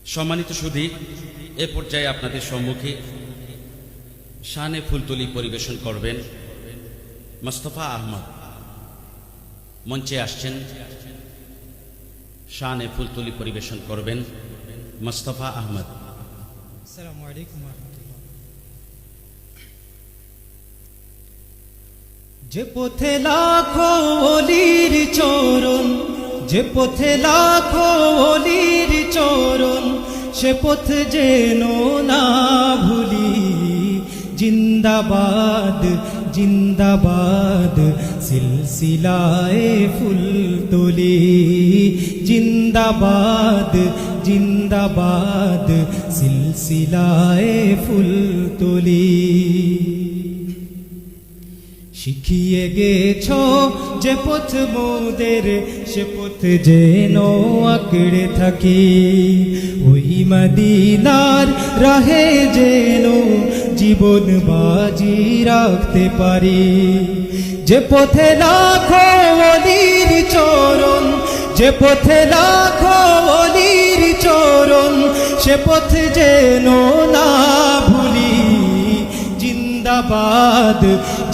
সম্মানিত সুধী, এ পর্যায়ে আপনাদের সম্মুখে শানে ফুলতলি পরিবেশন করবেন মোস্তফা আহমদ। মঞ্চে আসছেন শানে ফুলতলি পরিবেশন করবেন মোস্তফা আহমদ। আসসালামু আলাইকুম ওয়া রাহমাতুল্লাহ। যে পথে লাখো ওলির চরণ, যে পথে লাখো ওলির চরণ, সে পথ যেন না ভুলি। জিন্দাবাদ জিন্দাবাদ সিলসিলায়ে ফুলতলি, জিন্দাবাদ জিন্দাবাদ সিলসিলায়ে ফুলতলি। শিখিয়ে গেছো যে পথ মোদের, সে পথ যেন আঁকড়ে থাকি। ওই মদিনার রাহে যেন জীবন বাজি রাখতে পারি। যে পথে লাখো ওলির চরণ, যে পথে লাখো ওলির চরণ, সে পথ যেন না ভুলি। জিন্দাবাদ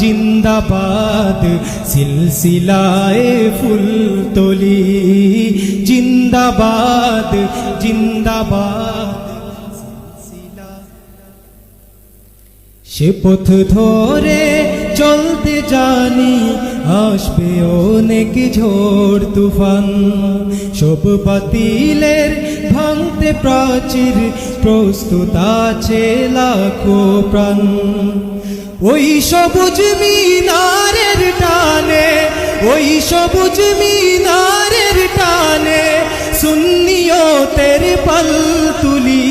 জিন্দাবাদ সিলসিলায়ে ফুলতলি, জিন্দাবাদ জিন্দাবাদ সিলসিলা। সে পথ ধরে চলতে জানি, আসবে অনেক ঝড় তুফান। সব বাতিলের ভাঙতে প্রাচীর, প্রস্তুত আছে লাখো প্রাণ। ওই সবুজ মিনারের টানে, ওই সবুজ মিনারের টানে, সুন্নিয়তের পাল তুলি।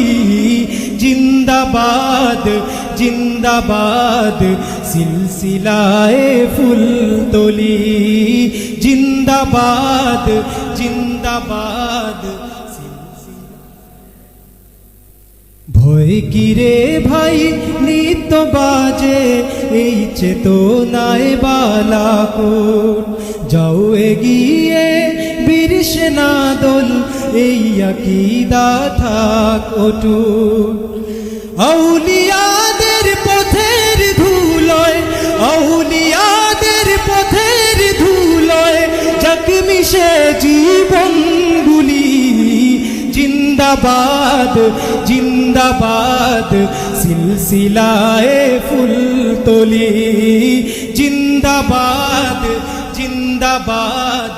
জিন্দাবাদ জিন্দাবাদ সিলসিলায়ে ফুলতলি, জিন্দাবাদ জিন্দাবাদ। ভয় কিরে ভাই নিত্য বাজে, এই চেতনায় বালাকোট। যাও এগিয়ে বীর সেনা দল, এই আকীদা থাক অটুট। আউলিয়াদের পথের ধুলোয়, আউলিয়াদের পথের ধুলোয়, যাক মিশে জীবনগুলি। জিন্দাবাদ জিন্দাবাদ সিলসিলায়ে ফুলতলি, জিন্দাবাদ জিন্দাবাদ।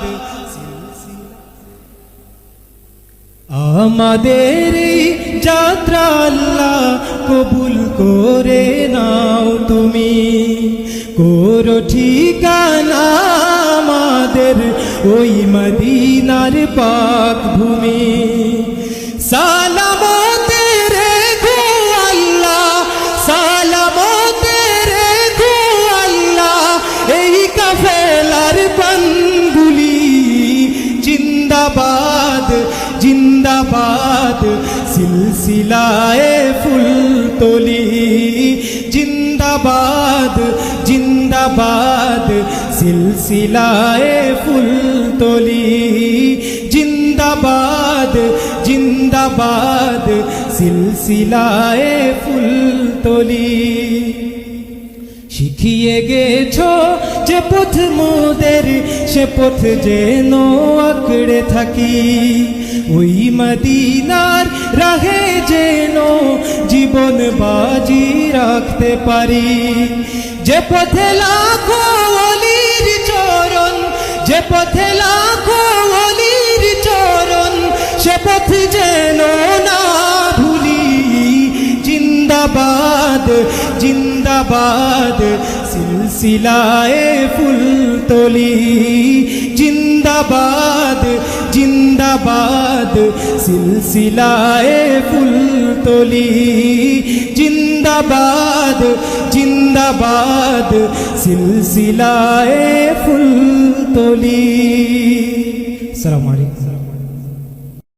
আমাদের এই যাত্রা আল্লাহ কবুল করে নাও তুমি। করো ঠিকানা আমাদের ওই মদিনার পাক ভূমি। সালামতে রেখো আল্লাহ, সালামতে রেখো আল্লাহ এই কাফেলার পানগুলি। জিন্দাবাদ জিন্দাবাদ সিলসিলায়ে ফুলতলি, জিন্দাবাদ জিন্দাবাদ সিলসিলায়ে ফুলতলি, জিন্দাবাদ জিন্দাবাদ সিলসিলায়ে ফুলতলি। শিখিয়ে গেছো যে পথ মোদের, সে পথ যেন আঁকড়ে থাকি। ওই মদিনার রাহে যেন জীবন বাজি রাখতে পারি। যে পথে লাখো ওলির চরণ, যে পথে লাখো ওলির চরণ, সে পথ যেন না ভুলি। জিন্দাবাদ জিন্দাবাদ সিলসিলায়ে ফুলতলি, জিন্দাবাদ জিন্দাবাদ সিলসিলায়ে ফুলতলি, জিন্দাবাদ জিন্দাবাদ সিলসিলায়ে ফুলতলি। আসসালামু আলাইকুম।